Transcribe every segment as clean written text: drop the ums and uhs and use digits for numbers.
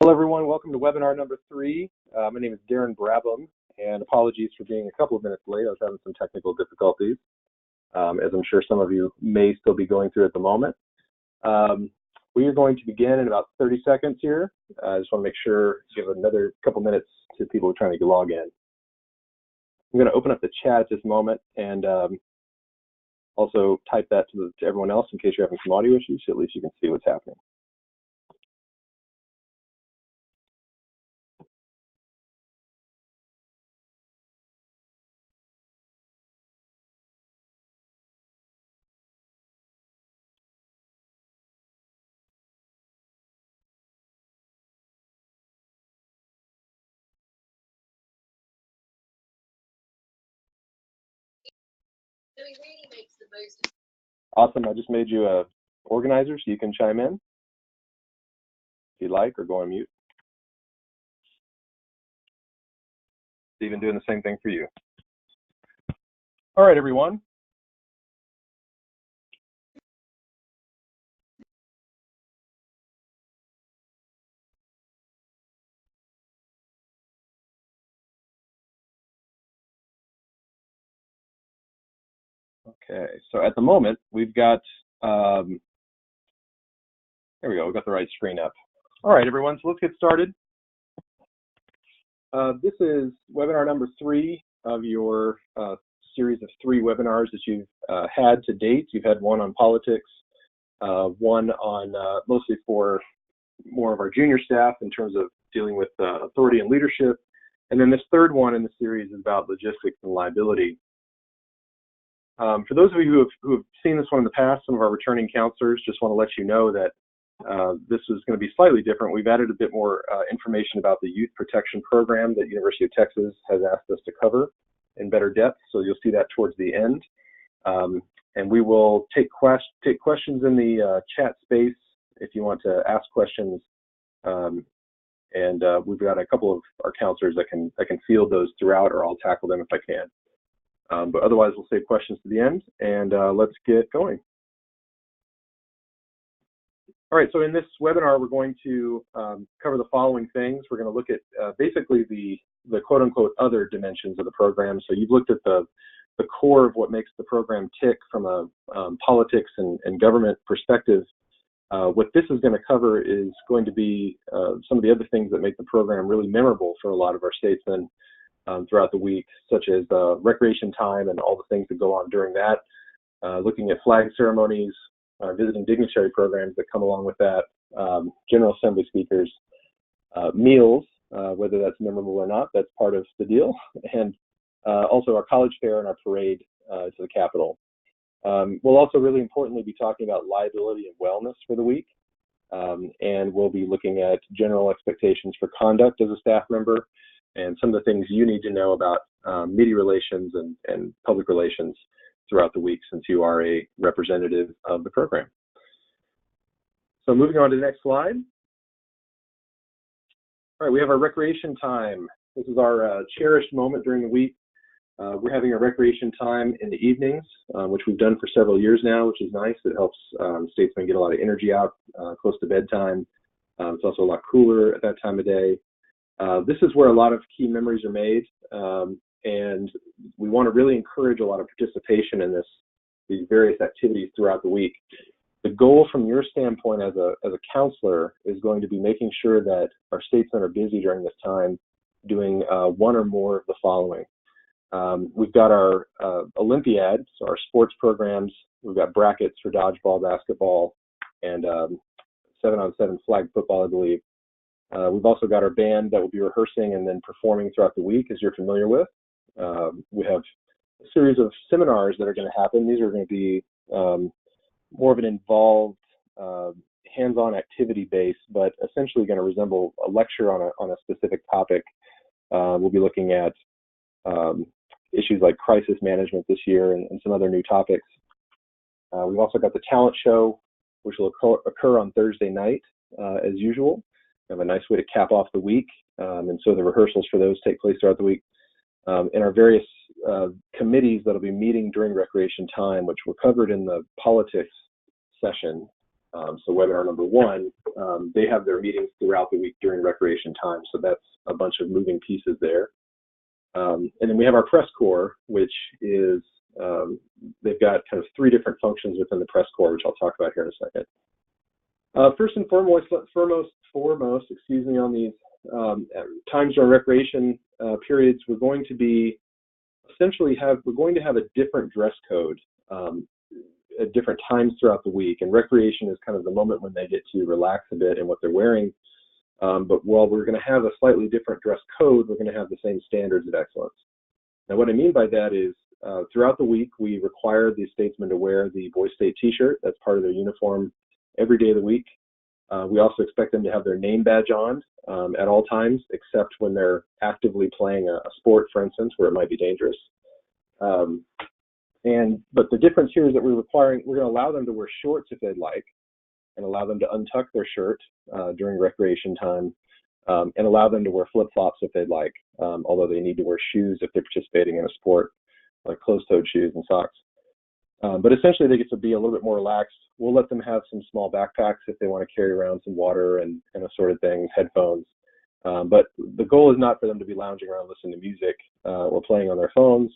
Hello, everyone. Welcome to webinar number 3. My name is Darren Brabham, and apologies for being a couple of minutes late. I was having some technical difficulties, as I'm sure some of you may still be going through at the moment. We are going to begin in about 30 seconds here. I just want to make sure give another couple minutes to people who are trying to log in. I'm going to open up the chat at this moment and also type that to everyone else in case you're having some audio issues, so at least you can see what's happening. Awesome. I just made you a organizer so you can chime in if you'd like, or go on mute. Even doing the same thing for you. All right, everyone. Okay, so at the moment, we've got, there we go, we've got the right screen up. All right, everyone, so let's get started. This is webinar number 3 of your series of 3 webinars that you've had to date. You've had one on politics, one on mostly for more of our junior staff in terms of dealing with authority and leadership, and then this third one in the series is about logistics and liability. For those of you who have seen this one in the past, some of our returning counselors, just want to let you know that this is going to be slightly different. We've added a bit more information about the Youth Protection Program that University of Texas has asked us to cover in better depth, so you'll see that towards the end. And we will take questions in the chat space if you want to ask questions. And we've got a couple of our counselors that can field those throughout, or I'll tackle them if I can. But otherwise, we'll save questions to the end, and let's get going. All right, so in this webinar, we're going to cover the following things. We're going to look at basically the quote-unquote other dimensions of the program. So you've looked at the core of what makes the program tick from a politics and government perspective. What this is going to cover is going to be some of the other things that make the program really memorable for a lot of our statesmen throughout the week, such as recreation time and all the things that go on during that, looking at flag ceremonies, visiting dignitary programs that come along with that, General Assembly speakers, meals, whether that's memorable or not, that's part of the deal, and also our college fair and our parade to the Capitol. We'll also really importantly be talking about liability and wellness for the week, and we'll be looking at general expectations for conduct as a staff member and some of the things you need to know about media relations and public relations throughout the week, since you are a representative of the program. So moving on to the next slide. All right, we have our recreation time. This is our cherished moment during the week. We're having a recreation time in the evenings, which we've done for several years now, which is nice. It helps statesmen get a lot of energy out close to bedtime. It's also a lot cooler at that time of day. This is where a lot of key memories are made, and we want to really encourage a lot of participation in these various activities throughout the week. The goal from your standpoint as a counselor is going to be making sure that our statesmen are busy during this time doing one or more of the following. We've got our Olympiad, so our sports programs. We've got brackets for dodgeball, basketball, and 7-on-7 flag football, I believe. We've also got our band that will be rehearsing and then performing throughout the week, as you're familiar with. We have a series of seminars that are going to happen. These are going to be more of an involved, hands-on activity base, but essentially going to resemble a lecture on a specific topic. We'll be looking at issues like crisis management this year and some other new topics. We've also got the talent show, which will occur on Thursday night, as usual. We have a nice way to cap off the week, and so the rehearsals for those take place throughout the week. And our various committees that will be meeting during recreation time, which were covered in the politics session, So webinar number 1, they have their meetings throughout the week during recreation time. So that's a bunch of moving pieces there. And then we have our press corps, which is, they've got kind of 3 different functions within the press corps, which I'll talk about here in a second. First and foremost, excuse me, on these times during recreation periods, we're going to be we're going to have a different dress code at different times throughout the week. And recreation is kind of the moment when they get to relax a bit in what they're wearing. But while we're going to have a slightly different dress code, we're going to have the same standards of excellence. Now, what I mean by that is throughout the week, we require the statesmen to wear the Boys State t-shirt. That's part of their uniform every day of the week. We also expect them to have their name badge on at all times, except when they're actively playing a sport, for instance, where it might be dangerous. But the difference here is that we're going to allow them to wear shorts if they'd like, and allow them to untuck their shirt during recreation time, and allow them to wear flip-flops if they'd like, although they need to wear shoes if they're participating in a sport, like closed-toed shoes and socks. But essentially, they get to be a little bit more relaxed. We'll let them have some small backpacks if they want to carry around some water and assorted things, headphones. But the goal is not for them to be lounging around listening to music or playing on their phones,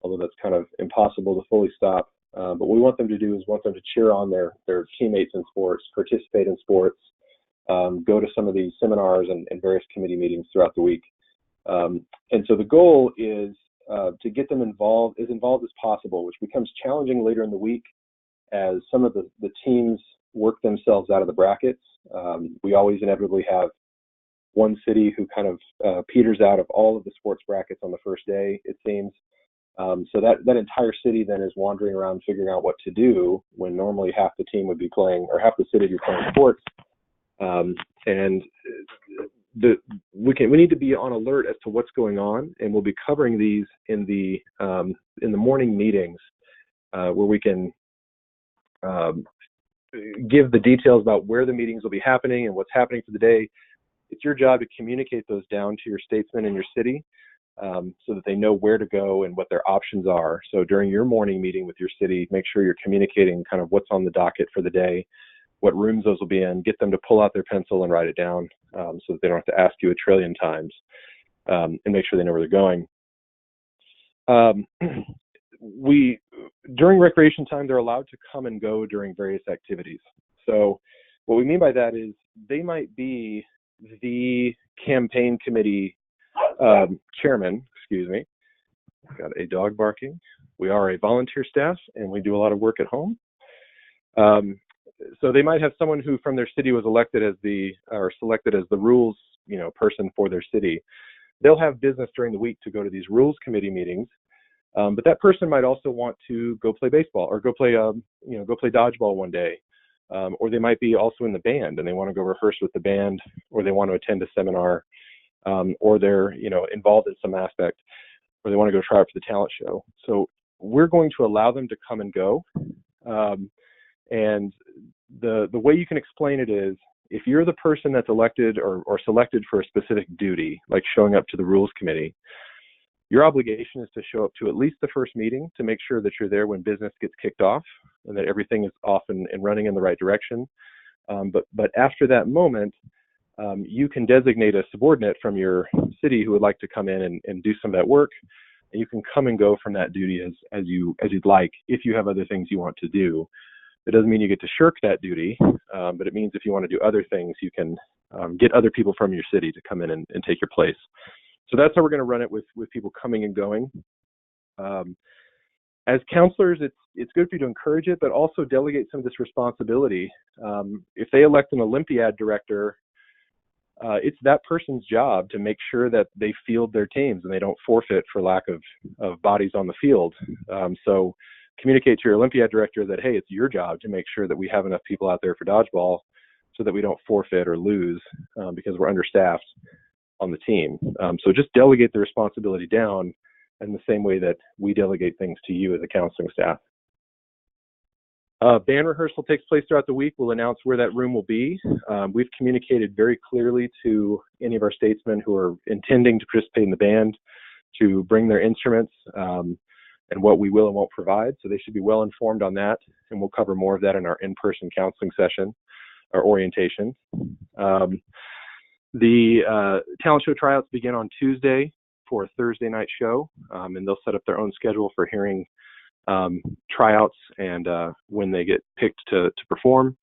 although that's kind of impossible to fully stop. But what we want them to do is want them to cheer on their teammates in sports, participate in sports, go to some of these seminars and various committee meetings throughout the week. And so the goal is to get them involved as possible, which becomes challenging later in the week as some of the teams work themselves out of the brackets. We always inevitably have one city who kind of peters out of all of the sports brackets on the first day, it seems. So that entire city then is wandering around figuring out what to do when normally half the team would be playing, or half the city would be playing sports. And we need to be on alert as to what's going on, and we'll be covering these in the morning meetings where we can give the details about where the meetings will be happening and what's happening for the day. It's your job to communicate those down to your statesmen in your city so that they know where to go and what their options are. So during your morning meeting with your city, make sure you're communicating kind of what's on the docket for the day, what rooms those will be in, get them to pull out their pencil and write it down so that they don't have to ask you a trillion times, and make sure they know where they're going. During recreation time, they're allowed to come and go during various activities. So what we mean by that is they might be the campaign committee chairman, excuse me, got a dog barking. We are a volunteer staff and we do a lot of work at home. So they might have someone who from their city was selected as the rules, person for their city. They'll have business during the week to go to these rules committee meetings. But that person might also want to go play baseball or go play dodgeball one day. Or they might be also in the band and they want to go rehearse with the band, or they want to attend a seminar, or they're, involved in some aspect, or they want to go try out for the talent show. So we're going to allow them to come and go. And the way you can explain it is, if you're the person that's elected or selected for a specific duty, like showing up to the rules committee, your obligation is to show up to at least the first meeting to make sure that you're there when business gets kicked off and that everything is off and running in the right direction. But after that moment, you can designate a subordinate from your city who would like to come in and do some of that work, and you can come and go from that duty as you'd like if you have other things you want to do. It doesn't mean you get to shirk that duty, but it means if you want to do other things, you can get other people from your city to come in and take your place. So that's how we're going to run it with people coming and going. As counselors, it's good for you to encourage it, but also delegate some of this responsibility. If they elect an Olympiad director, it's that person's job to make sure that they field their teams and they don't forfeit for lack of bodies on the field. So communicate to your Olympiad director that, hey, it's your job to make sure that we have enough people out there for dodgeball so that we don't forfeit or lose because we're understaffed on the team. So just delegate the responsibility down in the same way that we delegate things to you as a counseling staff. Band rehearsal takes place throughout the week. We'll announce where that room will be. We've communicated very clearly to any of our statesmen who are intending to participate in the band to bring their instruments. and what we will and won't provide. So they should be well informed on that, and we'll cover more of that in our in-person counseling session or orientation. The talent show tryouts begin on Tuesday for a Thursday night show, and they'll set up their own schedule for hearing tryouts and when they get picked to perform.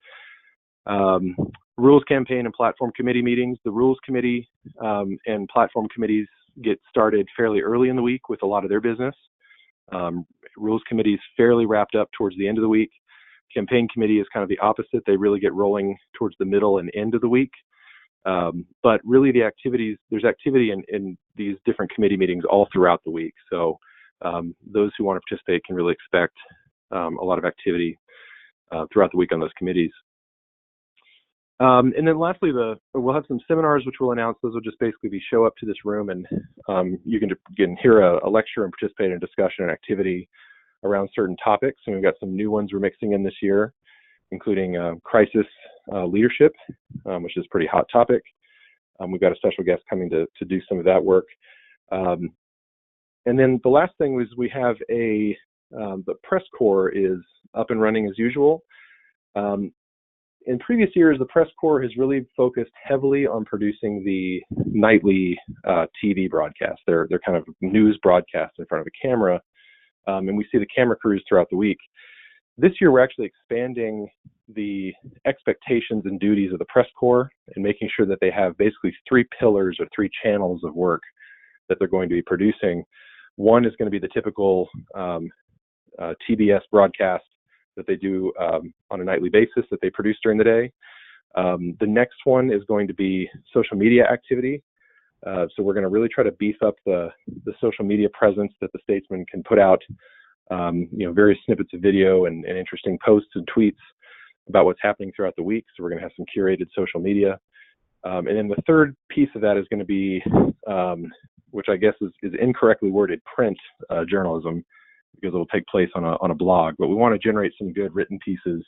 Rules campaign and platform committee meetings. The rules committee and platform committees get started fairly early in the week with a lot of their business. Rules committee is fairly wrapped up towards the end of the week. Campaign committee is kind of the opposite. They really get rolling towards the middle and end of the week. But really there's activity in these different committee meetings all throughout the week. So those who want to participate can really expect a lot of activity throughout the week on those committees. And then lastly, we'll have some seminars which we'll announce. Those will just basically be show up to this room and you can hear a lecture and participate in a discussion and activity around certain topics. And we've got some new ones we're mixing in this year, including crisis leadership, which is a pretty hot topic. We've got a special guest coming to do some of that work. And then the last thing was we have the press corps is up and running as usual. In previous years, the press corps has really focused heavily on producing the nightly TV broadcast. They're kind of news broadcasts in front of a camera, and we see the camera crews throughout the week. This year, we're actually expanding the expectations and duties of the press corps and making sure that they have basically 3 pillars or 3 channels of work that they're going to be producing. One is going to be the typical TBS broadcast that they do on a nightly basis that they produce during the day. The next one is going to be social media activity. So we're going to really try to beef up the social media presence that the Statesman can put out, various snippets of video and interesting posts and tweets about what's happening throughout the week. So we're going to have some curated social media. And then the third piece of that is going to be, which I guess is incorrectly worded, print journalism, because it will take place on a blog. But we want to generate some good written pieces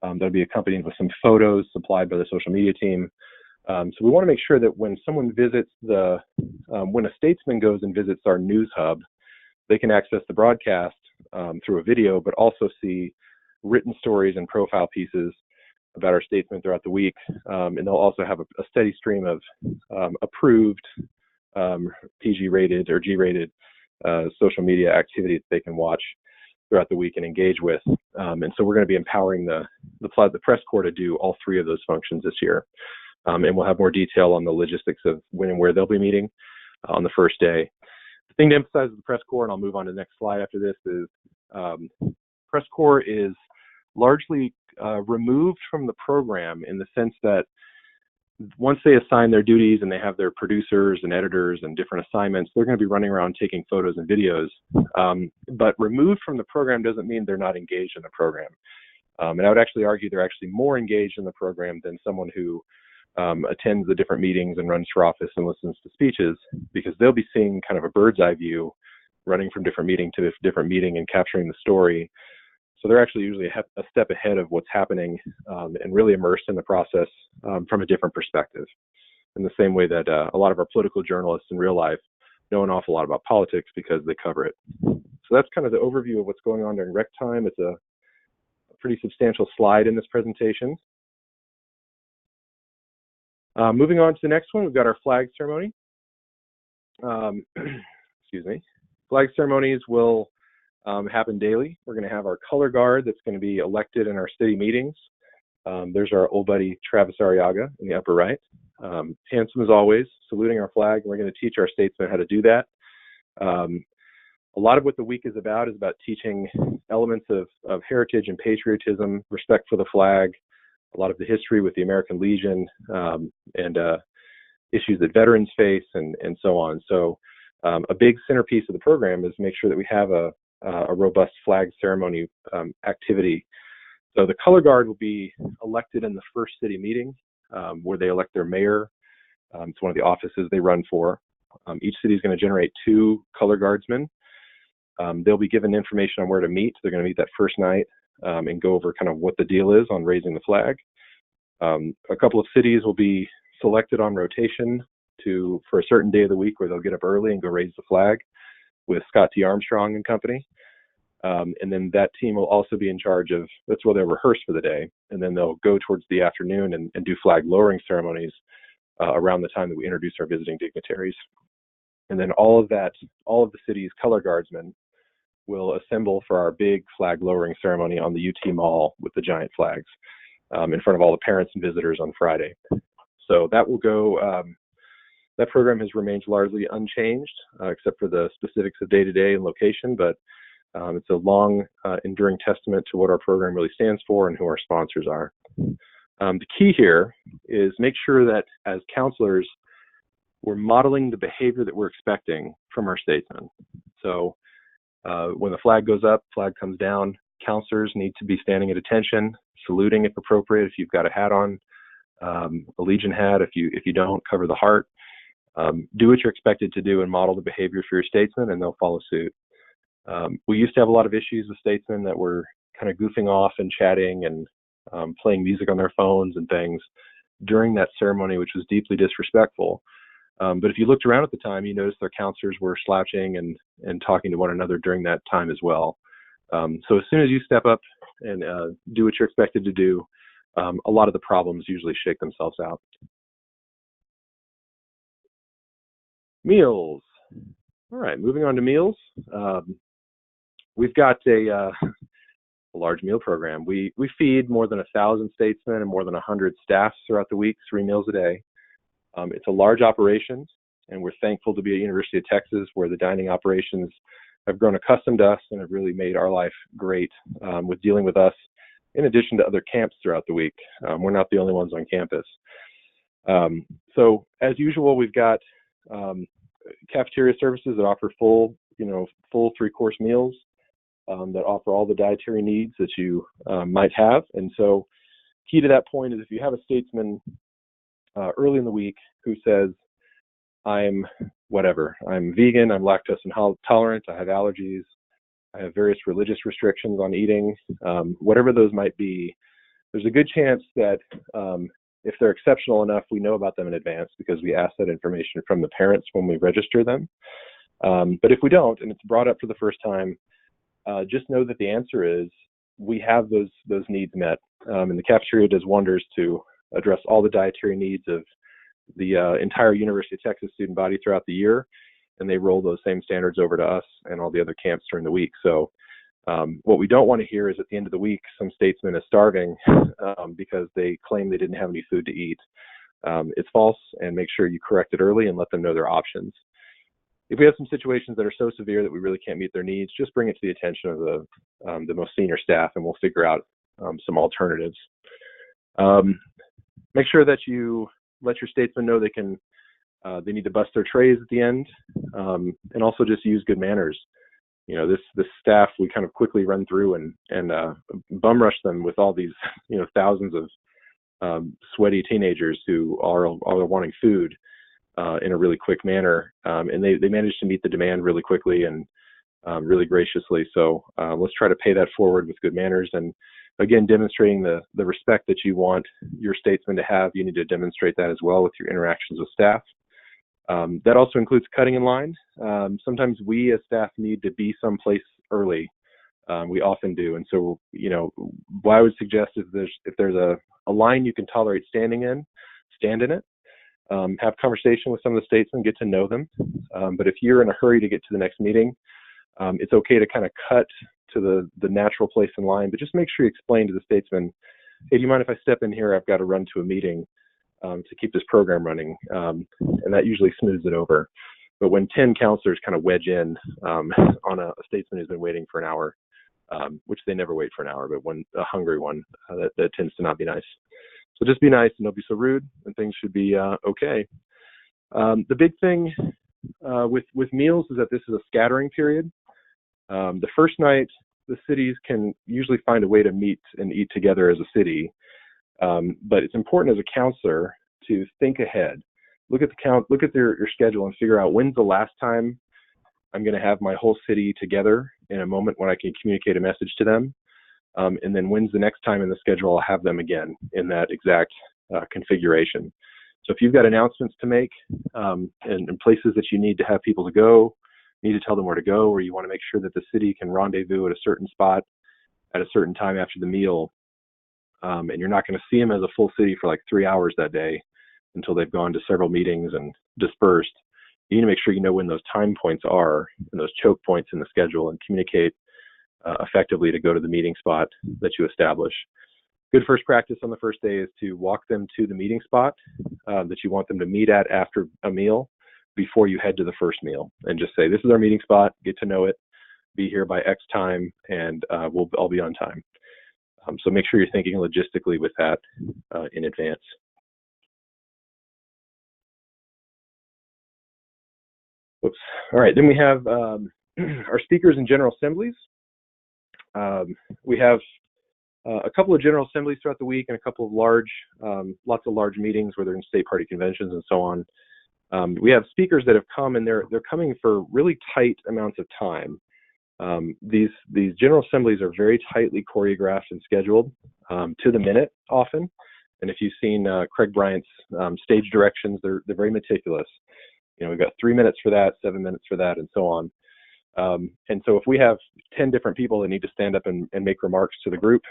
that'll be accompanied with some photos supplied by the social media team. So we want to make sure that when someone visits when a Statesman goes and visits our news hub, they can access the broadcast through a video, but also see written stories and profile pieces about our Statesman throughout the week. And they'll also have a steady stream of approved PG-rated or G-rated social media activity that they can watch throughout the week and engage with. And so we're going to be empowering the press corps to do all 3 of those functions this year. And we'll have more detail on the logistics of when and where they'll be meeting on the first day. The thing to emphasize with the press corps, and I'll move on to the next slide after this, is press corps is largely removed from the program in the sense that once they assign their duties and they have their producers and editors and different assignments, they're going to be running around taking photos and videos. But removed from the program doesn't mean they're not engaged in the program. And I would actually argue they're actually more engaged in the program than someone who attends the different meetings and runs for office and listens to speeches, because they'll be seeing kind of a bird's eye view, running from different meeting to different meeting and capturing the story. So they're actually usually a step ahead of what's happening and really immersed in the process from a different perspective. In the same way that a lot of our political journalists in real life know an awful lot about politics because they cover it. So that's kind of the overview of what's going on during rec time. It's a pretty substantial slide in this presentation. Moving on to the next one, we've got our flag ceremony. Excuse me. Flag ceremonies will happen daily. We're going to have our color guard that's going to be elected in our city meetings. There's our old buddy Travis Arriaga in the upper right. Handsome as always, saluting our flag, and we're going to teach our statesmen how to do that. A lot of what the week is about teaching elements of heritage and patriotism, respect for the flag, a lot of the history with the American Legion, and issues that veterans face, and so on. So a big centerpiece of the program is make sure that we have a robust flag ceremony activity. So the color guard will be elected in the first city meeting where they elect their mayor. It's one of the offices they run for. Each city is going to generate 2 color guardsmen. They'll be given information on where to meet. They're going to meet that first night and go over kind of what the deal is on raising the flag. A couple of cities will be selected on rotation for a certain day of the week where they'll get up early and go raise the flag with Scott T. Armstrong and company. And then that team will also be in charge of, that's where they'll rehearse for the day. And then they'll go towards the afternoon and do flag lowering ceremonies around the time that we introduce our visiting dignitaries. And then all of the city's color guardsmen will assemble for our big flag lowering ceremony on the UT Mall with the giant flags in front of all the parents and visitors on Friday. So that will go, that program has remained largely unchanged, except for the specifics of day-to-day and location, but it's a long, enduring testament to what our program really stands for and who our sponsors are. The key here is make sure that as counselors, we're modeling the behavior that we're expecting from our statesmen. So when the flag goes up, flag comes down, counselors need to be standing at attention, saluting if appropriate, if you've got a hat on, a Legion hat, if you don't, cover the heart. Do what you're expected to do and model the behavior for your statesmen, and they'll follow suit. We used to have a lot of issues with statesmen that were kind of goofing off and chatting and playing music on their phones and things during that ceremony, which was deeply disrespectful. But if you looked around at the time, you noticed their counselors were slouching and talking to one another during that time as well. So as soon as you step up and do what you're expected to do, a lot of the problems usually shake themselves out. Meals. All right, moving on to meals. We've got a large meal program. We feed more than 1,000 statesmen and more than 100 staffs throughout the week, 3 meals a day. It's a large operation, and we're thankful to be at University of Texas, where the dining operations have grown accustomed to us and have really made our life great with dealing with us, in addition to other camps throughout the week. We're not the only ones on campus. So as usual, we've got cafeteria services that offer full 3-course meals that offer all the dietary needs that you might have. And so key to that point is if you have a statesman early in the week who says, I'm vegan, I'm lactose intolerant, I have allergies, I have various religious restrictions on eating, whatever those might be, there's a good chance that if they're exceptional enough, we know about them in advance because we ask that information from the parents when we register them. But if we don't, and it's brought up for the first time, just know that the answer is we have those needs met. And the cafeteria does wonders to address all the dietary needs of the entire University of Texas student body throughout the year, and they roll those same standards over to us and all the other camps during the week. So what we don't want to hear is at the end of the week, some statesman is starving because they claim they didn't have any food to eat. It's false, and make sure you correct it early and let them know their options. If we have some situations that are so severe that we really can't meet their needs, just bring it to the attention of the most senior staff, and we'll figure out some alternatives. Make sure that you let your statesmen know they need to bust their trays at the end, and also just use good manners. This staff, we kind of quickly run through and bum rush them with all these, thousands of sweaty teenagers who are wanting food in a really quick manner, and they manage to meet the demand really quickly and really graciously. So let's try to pay that forward with good manners, and again, demonstrating the respect that you want your statesmen to have. You need to demonstrate that as well with your interactions with staff. That also includes cutting in line. Sometimes we as staff need to be someplace early. We often do. And so, what I would suggest is if there's a line you can tolerate standing in, stand in it. Have conversation with some of the statesmen, get to know them. But if you're in a hurry to get to the next meeting, it's okay to kind of cut to the natural place in line, but just make sure you explain to the statesman, hey, do you mind if I step in here? I've got to run to a meeting to keep this program running. And that usually smooths it over. But when 10 counselors kind of wedge in on a statesman who's been waiting for an hour, which they never wait for an hour, but a hungry one, that tends to not be nice. So just be nice and don't be so rude, and things should be okay. The big thing with meals is that this is a scattering period. The first night, the cities can usually find a way to meet and eat together as a city. But it's important as a counselor to think ahead. Look at your schedule and figure out when's the last time I'm going to have my whole city together in a moment when I can communicate a message to them. And then when's the next time in the schedule I'll have them again in that exact configuration. So if you've got announcements to make and places that you need to have people to go, need to tell them where to go, or you want to make sure that the city can rendezvous at a certain spot at a certain time after the meal, and you're not going to see them as a full city for like 3 hours that day until they've gone to several meetings and dispersed. You need to make sure you know when those time points are and those choke points in the schedule, and communicate effectively to go to the meeting spot that you establish. Good first practice on the first day is to walk them to the meeting spot that you want them to meet at after a meal before you head to the first meal, and just say, this is our meeting spot, get to know it, be here by X time, and I'll be on time. So make sure you're thinking logistically with that in advance. Oops. All right, then we have our speakers and general assemblies. We have a couple of general assemblies throughout the week and a couple of lots of large meetings where they're in state party conventions and so on. We have speakers that have come, and they're coming for really tight amounts of time. These general assemblies are very tightly choreographed and scheduled to the minute often. And if you've seen Craig Bryant's stage directions, they're very meticulous. We've got 3 minutes for that, 7 minutes for that, and so on. And so if we have 10 different people that need to stand up and make remarks to the group,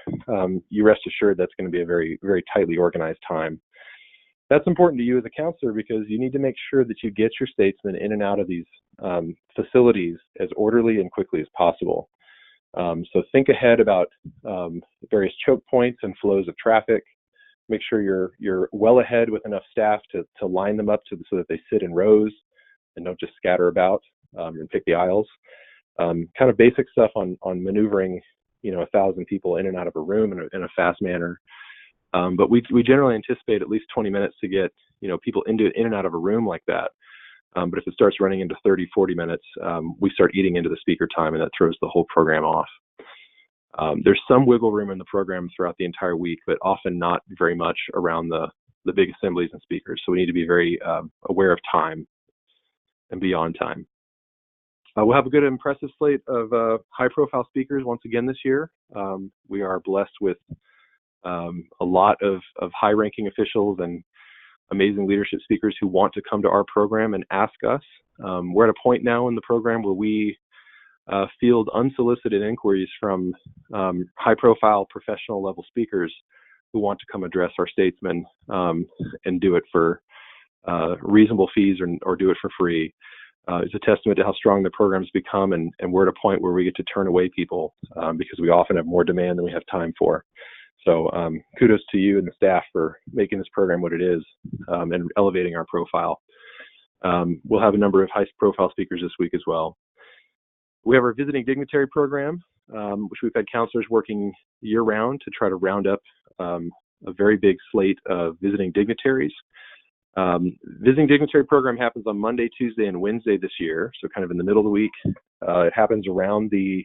you rest assured that's going to be a very, very tightly organized time. That's important to you as a counselor, because you need to make sure that you get your statesmen in and out of these facilities as orderly and quickly as possible. So think ahead about various choke points and flows of traffic. Make sure you're well ahead with enough staff to line them up so that they sit in rows and don't just scatter about and pick the aisles. Kind of basic stuff on maneuvering 1,000 people in and out of a room in a fast manner. But we generally anticipate at least 20 minutes to get people in and out of a room like that. But if it starts running into 30, 40 minutes, we start eating into the speaker time, and that throws the whole program off. There's some wiggle room in the program throughout the entire week, but often not very much around the big assemblies and speakers. So we need to be very aware of time and be on time. We'll have a good, impressive slate of high-profile speakers once again this year. We are blessed with a lot of high-ranking officials and amazing leadership speakers who want to come to our program and ask us. We're at a point now in the program where we field unsolicited inquiries from high-profile professional level speakers who want to come address our statesmen and do it for reasonable fees or do it for free. It's a testament to how strong the program's become, and we're at a point where we get to turn away people because we often have more demand than we have time for. So kudos to you and the staff for making this program what it is and elevating our profile. We'll have a number of high-profile speakers this week as well. We have our visiting dignitary program, which we've had counselors working year-round to try to round up a very big slate of visiting dignitaries. Visiting dignitary program happens on Monday, Tuesday, and Wednesday this year, so kind of in the middle of the week. It happens around the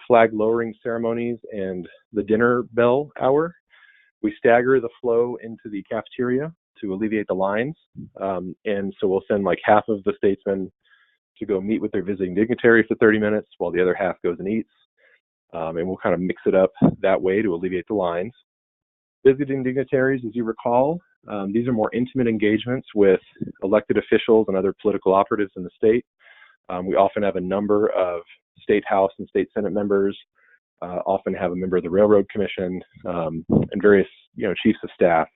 flag lowering ceremonies and the dinner bell hour. We stagger the flow into the cafeteria to alleviate the lines, and so we'll send like half of the statesmen to go meet with their visiting dignitary for 30 minutes while the other half goes and eats, and we'll kind of mix it up that way to alleviate the lines. Visiting dignitaries, as you recall, these are more intimate engagements with elected officials and other political operatives in the state. We often have a number of state house and state senate members, often have a member of the Railroad Commission, and various chiefs of staff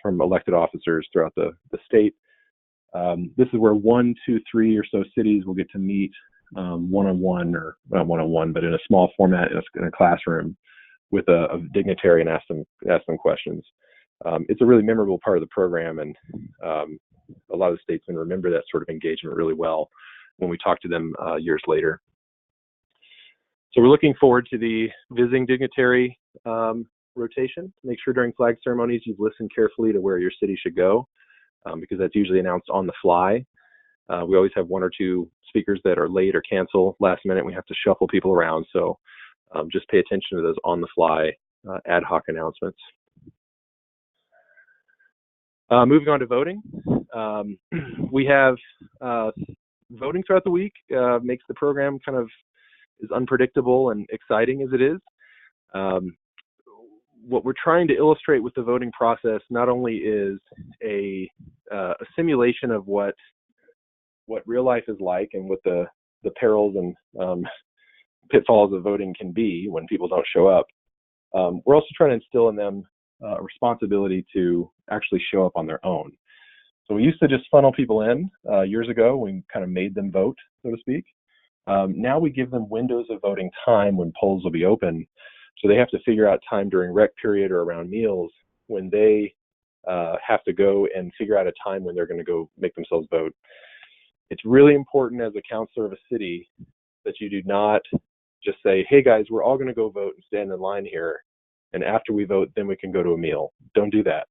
from elected officers throughout the state. This is where 1, 2, 3 or so cities will get to meet one-on-one, or not one-on-one, but in a small format in a classroom with a dignitary and ask them questions. It's a really memorable part of the program, and a lot of statesmen remember that sort of engagement really well when we talk to them years later. So we're looking forward to the visiting dignitary rotation. Make sure during flag ceremonies you've listened carefully to where your city should go, because that's usually announced on the fly. We always have 1 or 2 speakers that are late or cancel last minute. We have to shuffle people around, so just pay attention to those on the fly ad hoc announcements. Moving on to voting. We have voting throughout the week. Makes the program kind of as unpredictable and exciting as it is. What we're trying to illustrate with the voting process not only is a simulation of what real life is like and what the the perils and pitfalls of voting can be when people don't show up, we're also trying to instill in them a responsibility to actually show up on their own. So we used to just funnel people in years ago. We kind of made them vote, so to speak. Now we give them windows of voting time when polls will be open. So they have to figure out time during rec period or around meals when they have to go and figure out a time when they're going to go make themselves vote. It's really important as a counselor of a city that you do not just say, hey guys, we're all going to go vote and stand in line here, and after we vote, then we can go to a meal. Don't do that.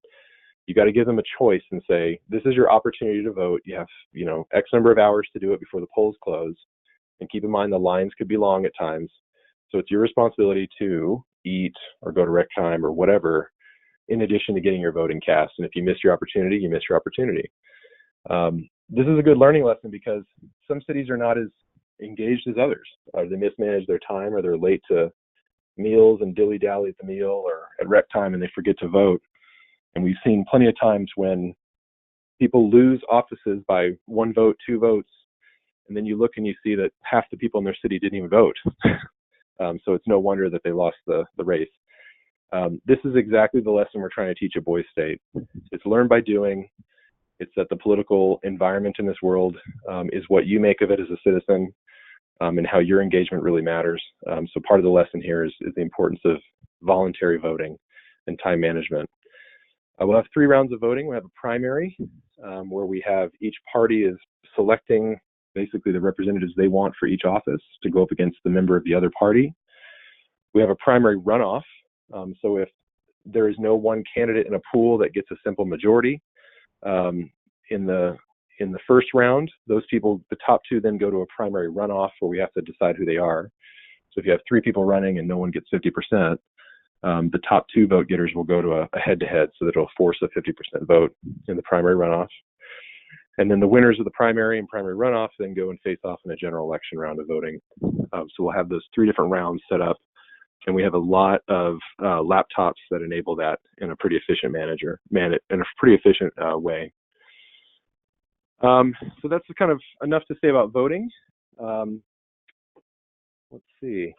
You got to give them a choice and say, this is your opportunity to vote. You have, X number of hours to do it before the polls close. And keep in mind the lines could be long at times. So it's your responsibility to eat or go to rec time or whatever, in addition to getting your voting cast. And if you miss your opportunity, you miss your opportunity. This is a good learning lesson because some cities are not as engaged as others. They mismanage their time, or they're late to meals and dilly-dally at the meal or at rec time and they forget to vote. And we've seen plenty of times when people lose offices by 1 vote, 2 votes, and then you look and you see that half the people in their city didn't even vote. So it's no wonder that they lost the race. This is exactly the lesson we're trying to teach at Boise State. It's learn by doing. It's that the political environment in this world is what you make of it as a citizen, and how your engagement really matters. So part of the lesson here is the importance of voluntary voting and time management. We'll have 3 rounds of voting. We have a primary where we have each party is selecting basically the representatives they want for each office to go up against the member of the other party. We have a primary runoff. So if there is no one candidate in a pool that gets a simple majority, in the first round, those people, the top 2, then go to a primary runoff where we have to decide who they are. So if you have 3 people running and no one gets 50%, the top 2 vote getters will go to a head-to-head, so that it'll force a 50% vote in the primary runoff. And then the winners of the primary and primary runoff then go and face off in a general election round of voting. So we'll have those 3 different rounds set up, and we have a lot of laptops that enable that in a pretty efficient way. So that's kind of enough to say about voting. Let's see.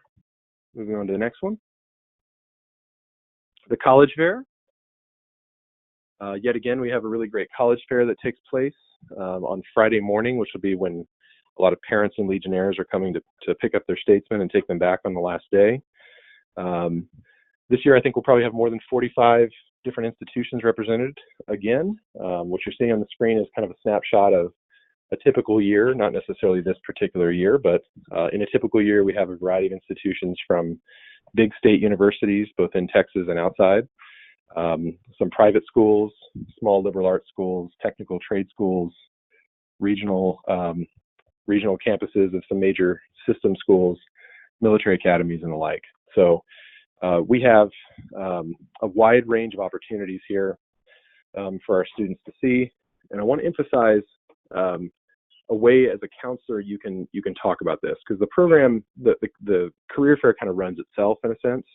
Moving on to the next one. The college fair. Yet again, we have a really great college fair that takes place on Friday morning, which will be when a lot of parents and Legionnaires are coming to pick up their statesmen and take them back on the last day. This year, I think we'll probably have more than 45 different institutions represented again. What you're seeing on the screen is kind of a snapshot of a typical year, not necessarily this particular year, but in a typical year, we have a variety of institutions from big state universities, both in Texas and outside, some private schools, small liberal arts schools, technical trade schools, regional campuses of some major system schools, military academies, and the like. So we have a wide range of opportunities here for our students to see. And I want to emphasize a way as a counselor you can talk about this, because the program, the career fair kind of runs itself in a sense.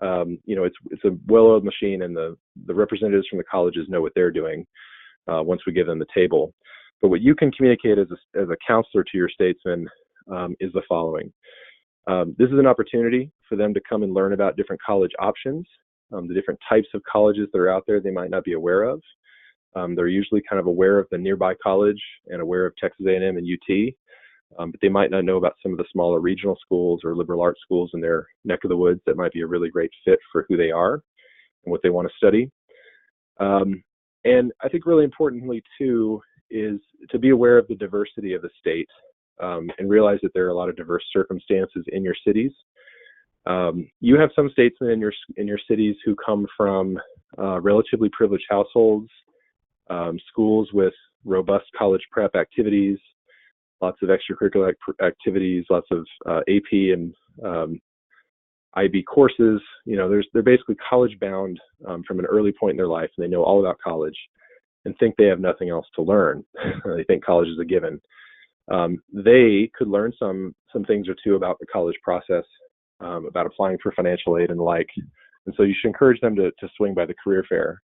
It's a well-oiled machine, and the representatives from the colleges know what they're doing once we give them the table. But what you can communicate as a counselor to your statesmen is the following. This is an opportunity for them to come and learn about different college options, the different types of colleges that are out there they might not be aware of. They're usually kind of aware of the nearby college and aware of Texas A&M and UT, but they might not know about some of the smaller regional schools or liberal arts schools in their neck of the woods that might be a really great fit for who they are and what they want to study. And I think really importantly, too, is to be aware of the diversity of the state and realize that there are a lot of diverse circumstances in your cities. You have some statesmen in your cities who come from relatively privileged households, schools with robust college prep activities, lots of extracurricular activities, lots of AP and IB courses. They're basically college bound from an early point in their life, and they know all about college and think they have nothing else to learn. They think college is a given. They could learn some things or two about the college process, about applying for financial aid and the like. And so you should encourage them to swing by the career fair.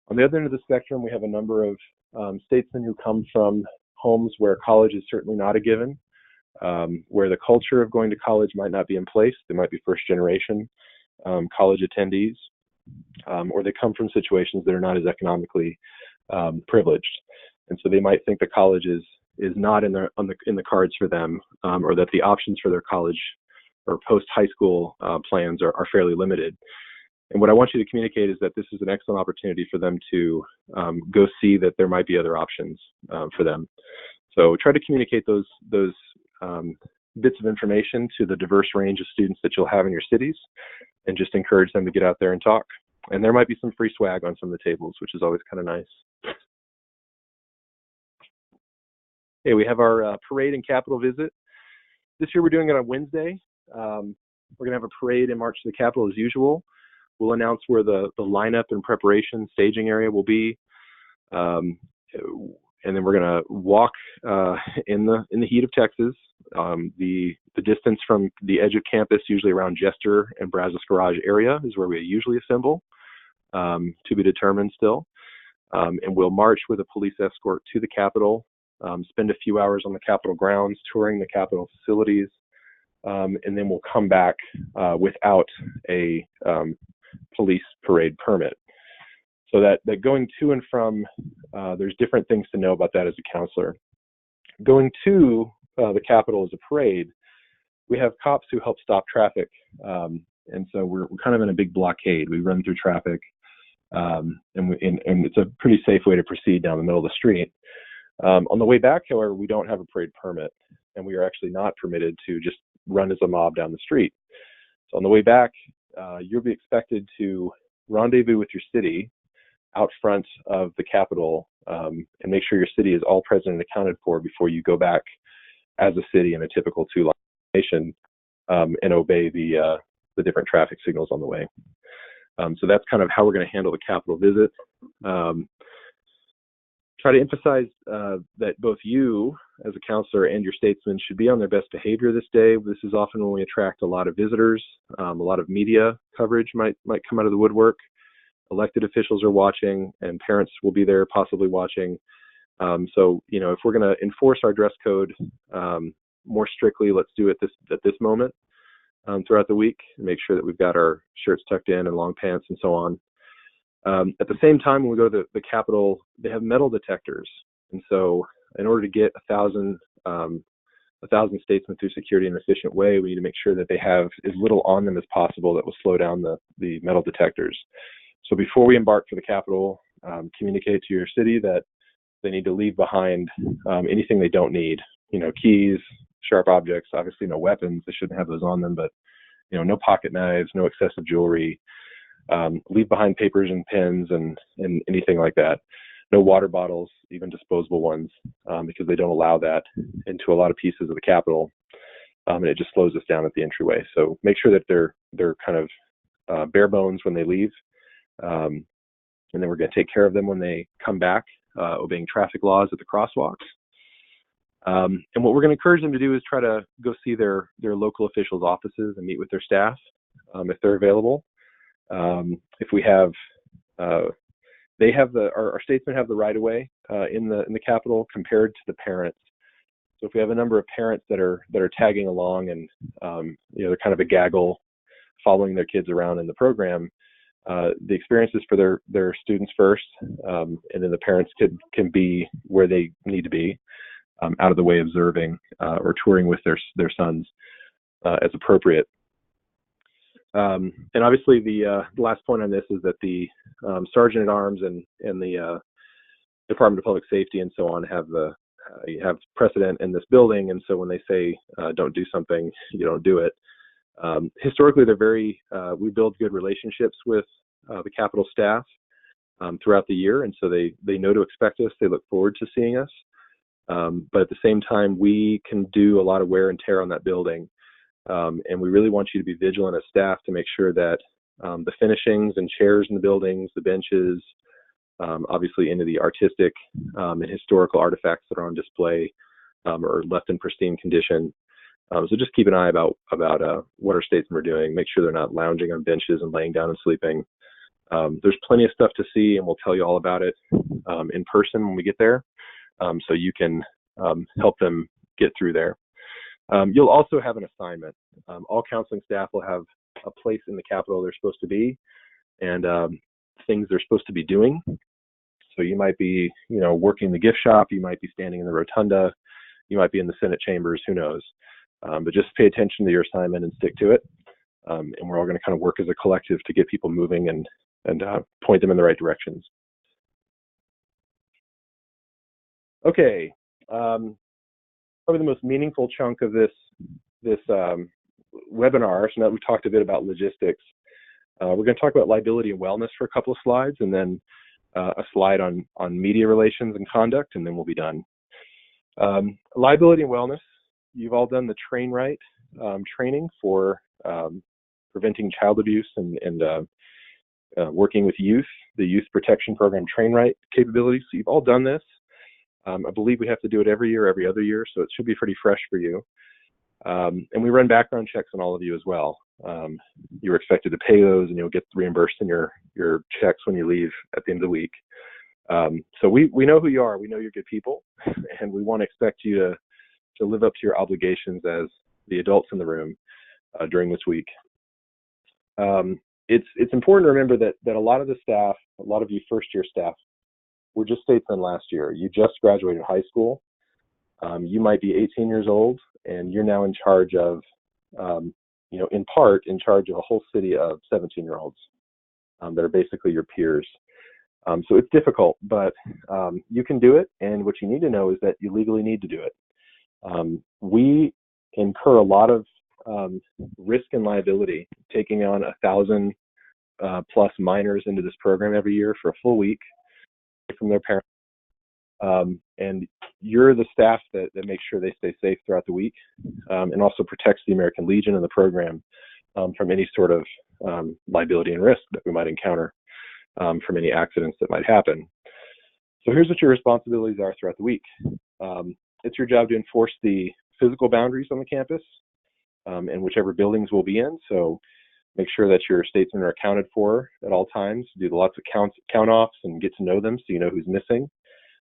On the other end of the spectrum, we have a number of statesmen who come from homes where college is certainly not a given. where the culture of going to college might not be in place. They might be first generation college attendees, or they come from situations that are not as economically privileged, and so they might think that college is not in the cards for them, or that the options for their college or post high school plans are fairly limited. And what I want you to communicate is that this is an excellent opportunity for them to go see that there might be other options for them. So try to communicate those bits of information to the diverse range of students that you'll have in your cities, and just encourage them to get out there and talk. And there might be some free swag on some of the tables, which is always kind of nice. Hey, we have our parade and Capitol visit. This year we're doing it on Wednesday. We're going to have a parade in March to the Capitol as usual. We'll announce where the lineup and preparation staging area will be. And then we're going to walk in the heat of Texas. The distance from the edge of campus, usually around Jester and Brazos Garage area, is where we usually assemble, to be determined still. And we'll march with a police escort to the Capitol, spend a few hours on the Capitol grounds, touring the Capitol facilities, and then we'll come back without a police parade permit. So that going to and from, there's different things to know about that as a counselor. Going to the Capitol as a parade, we have cops who help stop traffic, and so we're kind of in a big blockade. We run through traffic, and it's a pretty safe way to proceed down the middle of the street. On the way back, however, we don't have a parade permit, and we are actually not permitted to just run as a mob down the street. So on the way back, you'll be expected to rendezvous with your city out front of the Capitol, and make sure your city is all present and accounted for before you go back as a city in a typical two-line formation, and obey the different traffic signals on the way. So that's kind of how we're going to handle the Capitol visit. Try to emphasize that both you as a counselor and your statesman should be on their best behavior this day. This is often when we attract a lot of visitors. A lot of media coverage might come out of the woodwork. Elected officials are watching, and parents will be there possibly watching. So, if we're going to enforce our dress code more strictly, let's do it at this moment throughout the week, and make sure that we've got our shirts tucked in and long pants and so on. At the same time, when we go to the Capitol, they have metal detectors, and so in order to get 1,000 statesmen through security in an efficient way, we need to make sure that they have as little on them as possible that will slow down the metal detectors. So before we embark for the Capitol, communicate to your city that they need to leave behind anything they don't need. Keys, sharp objects, obviously no weapons. They shouldn't have those on them, but no pocket knives, no excessive jewelry. Leave behind papers and pens and anything like that. No water bottles, even disposable ones, because they don't allow that into a lot of pieces of the Capitol, and it just slows us down at the entryway. So make sure that they're kind of bare bones when they leave, and then we're going to take care of them when they come back, obeying traffic laws at the crosswalks. And what we're going to encourage them to do is try to go see their local officials' offices and meet with their staff if they're available. If we have, our statesmen have the right of way in the Capitol compared to the parents. So if we have a number of parents that are tagging along and they're kind of a gaggle following their kids around in the program, the experience is for their students first, and then the parents can be where they need to be, out of the way observing or touring with their sons as appropriate. And obviously the last point on this is that the Sergeant at Arms and the Department of Public Safety and so on have precedent in this building, and so when they say don't do something, you don't do it. Historically, we build good relationships with the Capitol staff throughout the year, and so they know to expect us. They look forward to seeing us, but at the same time, we can do a lot of wear and tear on that building. And we really want you to be vigilant as staff to make sure that the finishings and chairs in the buildings, the benches, obviously into the artistic and historical artifacts that are on display are left in pristine condition. So just keep an eye about what our statesmen are doing. Make sure they're not lounging on benches and laying down and sleeping. There's plenty of stuff to see, and we'll tell you all about it in person when we get there, so you can help them get through there. You'll also have an assignment. All counseling staff will have a place in the Capitol they're supposed to be, and things they're supposed to be doing. So you might be, working the gift shop. You might be standing in the rotunda. You might be in the Senate chambers. Who knows? But just pay attention to your assignment and stick to it. And we're all going to kind of work as a collective to get people moving and point them in the right directions. Okay. Probably the most meaningful chunk of this webinar, so now we've talked a bit about logistics, we're going to talk about liability and wellness for a couple of slides, and then a slide on media relations and conduct, and then we'll be done. Liability and wellness, you've all done the Train Right training for preventing child abuse and working with youth, the Youth Protection Program Train Right capabilities. So you've all done this. I believe we have to do it every year, every other year, so it should be pretty fresh for you. And we run background checks on all of you as well. You're expected to pay those, and you'll get reimbursed in your checks when you leave at the end of the week. So we know who you are. We know you're good people, and we want to expect you to live up to your obligations as the adults in the room during this week. It's important to remember that a lot of the staff, a lot of you first-year staff, were just statesmen last year. You just graduated high school. You might be 18 years old, and you're now in charge of, in part, in charge of a whole city of 17-year-olds that are basically your peers. So it's difficult, but you can do it, and what you need to know is that you legally need to do it. We incur a lot of risk and liability taking on 1,000 plus minors into this program every year for a full week from their parents. And you're the staff that makes sure they stay safe throughout the week, and also protects the American Legion and the program from any sort of liability and risk that we might encounter from any accidents that might happen. So here's what your responsibilities are throughout the week. It's your job to enforce the physical boundaries on the campus and whichever buildings we'll be in. So make sure that your statesmen are accounted for at all times. Do lots of count-offs and get to know them so you know who's missing.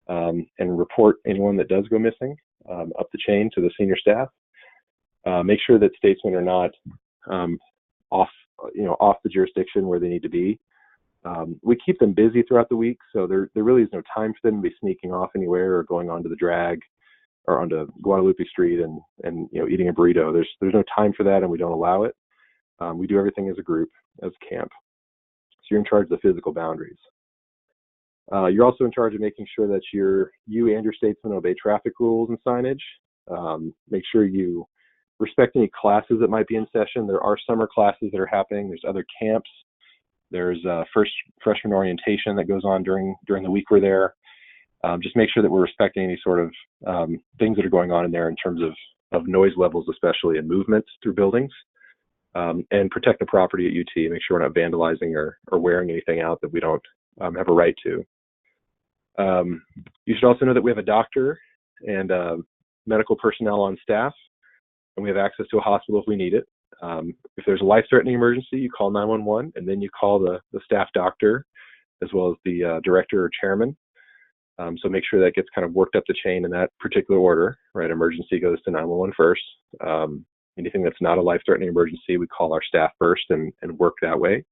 And report anyone that does go missing up the chain to the senior staff. Make sure that statesmen are not off the jurisdiction where they need to be. We keep them busy throughout the week, so there really is no time for them to be sneaking off anywhere or going onto the drag or onto Guadalupe Street and eating a burrito. There's no time for that, and we don't allow it. We do everything as a group, as a camp. So you're in charge of the physical boundaries. You're also in charge of making sure that you and your statesmen obey traffic rules and signage. Make sure you respect any classes that might be in session. There are summer classes that are happening. There's other camps. There's freshman orientation that goes on during the week we're there. Just make sure that we're respecting any sort of things that are going on in there in terms of noise levels, especially, and movements through buildings. And protect the property at UT. Make sure we're not vandalizing or wearing anything out that we don't have a right to. You should also know that we have a doctor and medical personnel on staff, and we have access to a hospital if we need it. If there's a life-threatening emergency, you call 911, and then you call the staff doctor as well as the director or chairman. So make sure that gets kind of worked up the chain in that particular order, right? Emergency goes to 911 first. Anything that's not a life-threatening emergency, we call our staff first and work that way.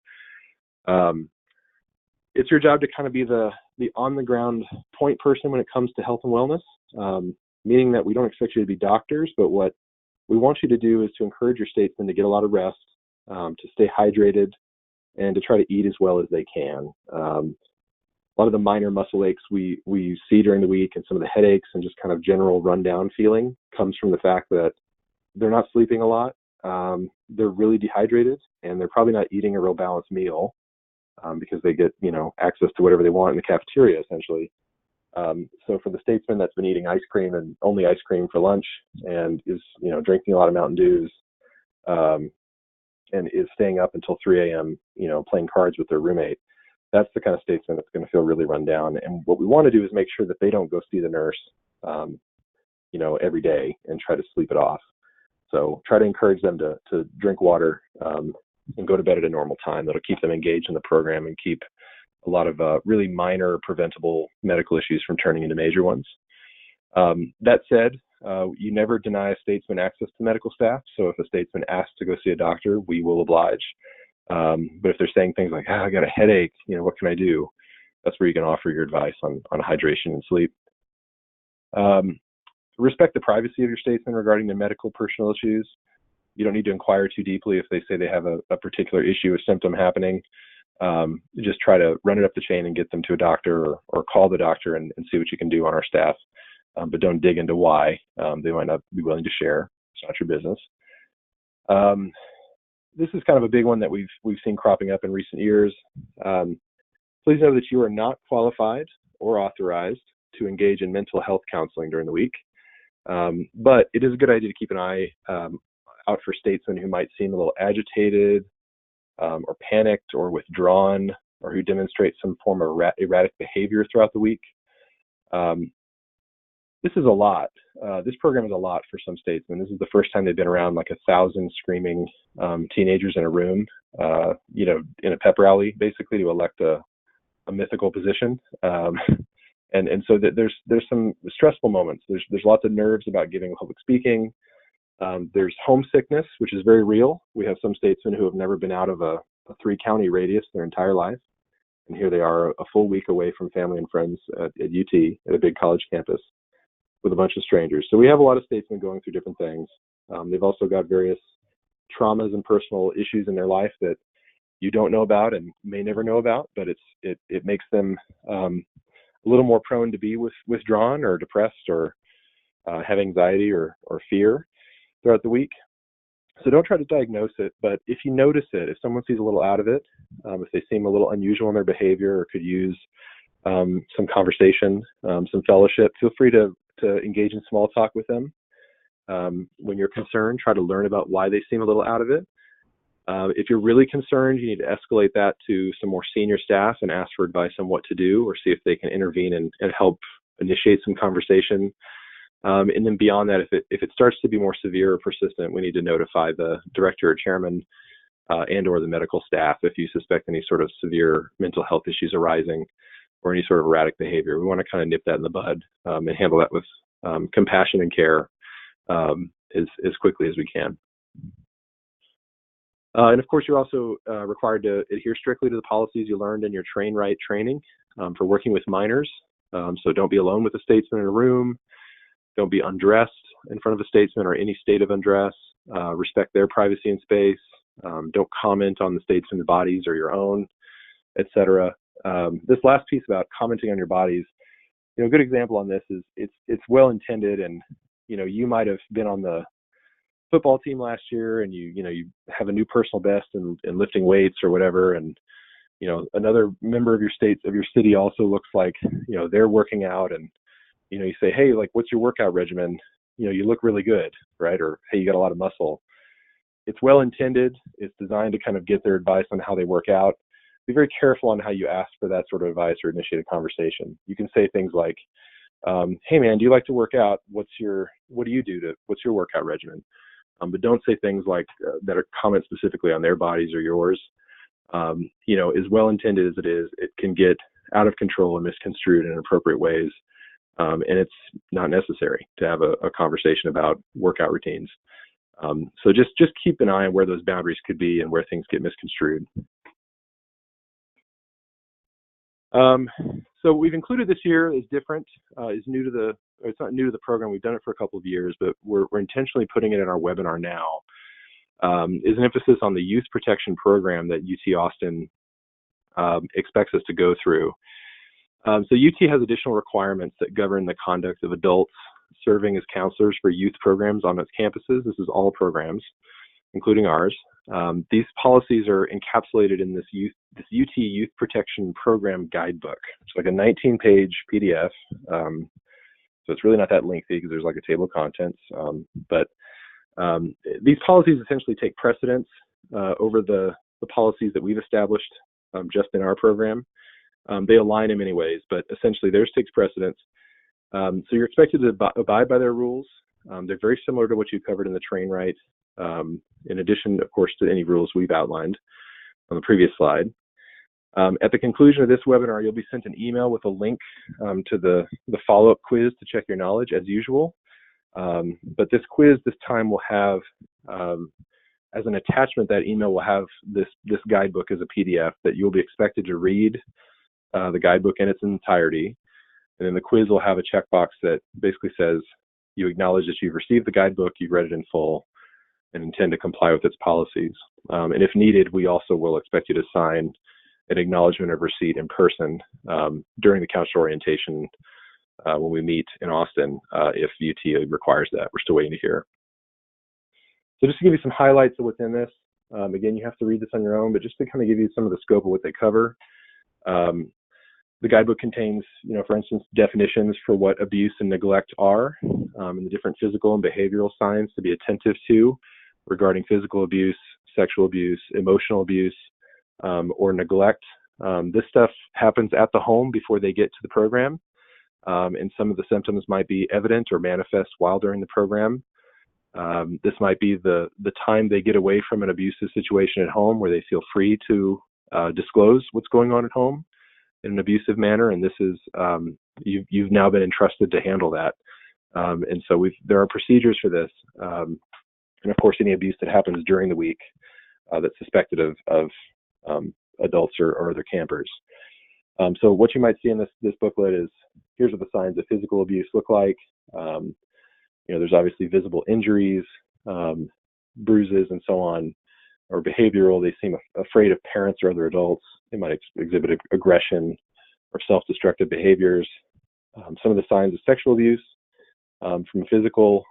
It's your job to kind of be the on-the-ground point person when it comes to health and wellness, meaning that we don't expect you to be doctors, but what we want you to do is to encourage your statesmen to get a lot of rest, to stay hydrated, and to try to eat as well as they can. A lot of the minor muscle aches we see during the week and some of the headaches and just kind of general rundown feeling comes from the fact that they're not sleeping a lot, they're really dehydrated, and they're probably not eating a real balanced meal because they get, access to whatever they want in the cafeteria, essentially. So for the statesman that's been eating ice cream and only ice cream for lunch and is, drinking a lot of Mountain Dews and is staying up until 3 a.m., playing cards with their roommate, that's the kind of statesman that's going to feel really run down. And what we want to do is make sure that they don't go see the nurse, every day and try to sleep it off. So try to encourage them to drink water and go to bed at a normal time. That'll keep them engaged in the program and keep a lot of really minor preventable medical issues from turning into major ones. That said, You never deny a statesman access to medical staff. So if a statesman asks to go see a doctor, we will oblige. But if they're saying things like, I got a headache, what can I do? That's where you can offer your advice on hydration and sleep. Respect the privacy of your statesman regarding their medical personal issues. You don't need to inquire too deeply if they say they have a particular issue or symptom happening. Just try to run it up the chain and get them to a doctor or call the doctor and see what you can do on our staff. But don't dig into why they might not be willing to share. It's not your business. This is kind of a big one that we've seen cropping up in recent years. Please know that you are not qualified or authorized to engage in mental health counseling during the week. But it is a good idea to keep an eye out for statesmen who might seem a little agitated or panicked or withdrawn, or who demonstrate some form of erratic behavior throughout the week. This is a lot. This program is a lot for some statesmen. This is the first time they've been around like 1,000 screaming teenagers in a room, in a pep rally, basically, to elect a mythical position. And so that there's some stressful moments. There's lots of nerves about giving public speaking. There's homesickness, which is very real. We have some statesmen who have never been out of a 3-county radius their entire life. And here they are a full week away from family and friends at UT, at a big college campus, with a bunch of strangers. So we have a lot of statesmen going through different things. They've also got various traumas and personal issues in their life that you don't know about and may never know about, but it makes them a little more prone to be withdrawn or depressed or have anxiety or fear throughout the week. So don't try to diagnose it, but if you notice it, if someone sees a little out of it, if they seem a little unusual in their behavior or could use some conversation, some fellowship, feel free to engage in small talk with them. When you're concerned, try to learn about why they seem a little out of it. If you're really concerned, you need to escalate that to some more senior staff and ask for advice on what to do, or see if they can intervene and help initiate some conversation. And then beyond that, if it starts to be more severe or persistent, we need to notify the director or chairman and or the medical staff if you suspect any sort of severe mental health issues arising or any sort of erratic behavior. We want to kind of nip that in the bud and handle that with compassion and care as quickly as we can. And of course, you're also required to adhere strictly to the policies you learned in your Train Right training for working with minors. So don't be alone with a statesman in a room. Don't be undressed in front of a statesman or any state of undress. Respect their privacy and space. Don't comment on the statesman's bodies or your own, etc. This last piece about commenting on your bodies, a good example on this is it's well intended, and you might have been on the football team last year, and you have a new personal best in lifting weights or whatever, and another member of your city also looks like they're working out, and you say, hey, like, what's your workout regimen? You look really good, right? Or hey, you got a lot of muscle. It's well intended. It's designed to kind of get their advice on how they work out. Be very careful on how you ask for that sort of advice or initiate a conversation. You can say things like, hey man, do you like to work out? What do you do what's your workout regimen? But don't say things like that are comment specifically on their bodies or yours. As well intended as it is, it can get out of control and misconstrued in inappropriate ways. And it's not necessary to have a conversation about workout routines. So just keep an eye on where those boundaries could be and where things get misconstrued. So we've included this year is different, it's not new to the program. We've done it for a couple of years, but we're intentionally putting it in our webinar now, is an emphasis on the youth protection program that UT Austin expects us to go through. So UT has additional requirements that govern the conduct of adults serving as counselors for youth programs on its campuses. This is all programs, including ours. These policies are encapsulated in this UT Youth Protection Program Guidebook. It's like a 19-page PDF. So it's really not that lengthy because there's like a table of contents. But these policies essentially take precedence over the policies that we've established just in our program. They align in many ways, but essentially theirs takes precedence. So you're expected to abide by their rules. They're very similar to what you covered in the Train Right, in addition, of course, to any rules we've outlined on the previous slide. At the conclusion of this webinar, you'll be sent an email with a link to the follow-up quiz to check your knowledge, as usual. But this quiz this time will have, as an attachment, that email will have this guidebook as a PDF that you'll be expected to read the guidebook in its entirety. And then the quiz will have a checkbox that basically says you acknowledge that you've received the guidebook, you've read it in full, and intend to comply with its policies. And if needed, we also will expect you to sign an acknowledgement of receipt in person during the counselor orientation when we meet in Austin, if UT requires that. We're still waiting to hear. So just to give you some highlights of what's in this, again, you have to read this on your own, but just to kind of give you some of the scope of what they cover. The guidebook contains, for instance, definitions for what abuse and neglect are, and the different physical and behavioral signs to be attentive to regarding physical abuse, sexual abuse, emotional abuse, or neglect. This stuff happens at the home before they get to the program, and some of the symptoms might be evident or manifest while during the program. This might be the time they get away from an abusive situation at home where they feel free to disclose what's going on at home in an abusive manner, and this is you've now been entrusted to handle that. And so there are procedures for this, and of course any abuse that happens during the week that's suspected of adults or other campers. So what you might see in this booklet is, here's what the signs of physical abuse look like. There's obviously visible injuries, bruises, and so on. Or behavioral, they seem afraid of parents or other adults. They might exhibit aggression or self-destructive behaviors. Some of the signs of sexual abuse, from a physical